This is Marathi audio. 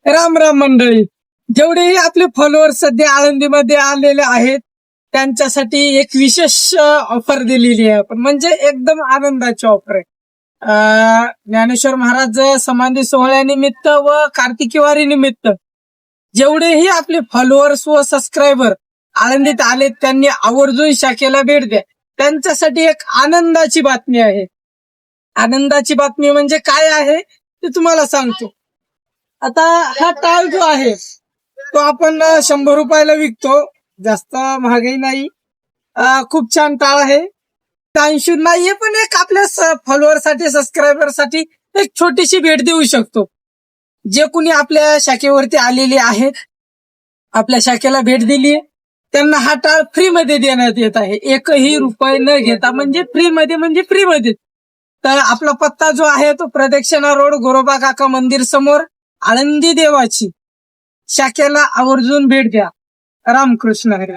राम राम मंडळी. जेवढेही आपले फॉलोअर्स सध्या आळंदीमध्ये आलेले आहेत त्यांच्यासाठी एक विशेष ऑफर दिलेली आहे आपण, म्हणजे एकदम आनंदाची ऑफर आहे. ज्ञानेश्वर महाराज समाधी सोहळ्यानिमित्त व कार्तिकी वारी निमित्त जेवढेही आपले फॉलोअर्स व सबस्क्रायबर आळंदीत आले त्यांनी आवर्जून शाखेला भेट द्या. त्यांच्यासाठी एक आनंदाची बातमी आहे. आनंदाची बातमी म्हणजे काय आहे ते तुम्हाला सांगतो. आता हा टाळ जो आहे तो आपण 100 रुपयाला विकतो, जास्त महागाई नाही. खूप छान टाळ आहे. 80 नाहीये, पण एक आपल्या फॉलोअर साठी सबस्क्रायबर साठी एक छोटीशी भेट देऊ शकतो. जे कोणी आपल्या शाखेवरती आलेले आहेत, आपल्या शाखेला भेट दिली, त्यांना हा टाळ फ्री मध्ये देण्यात येत आहे. एकही रुपये न घेता, म्हणजे फ्री मध्ये. तर आपला पत्ता जो आहे तो प्रदक्षिणा रोड, गोरोबा काका मंदिर समोर, आळंदी देवाची शाखेला आवर्जून भेट द्या. रामकृष्ण हरी.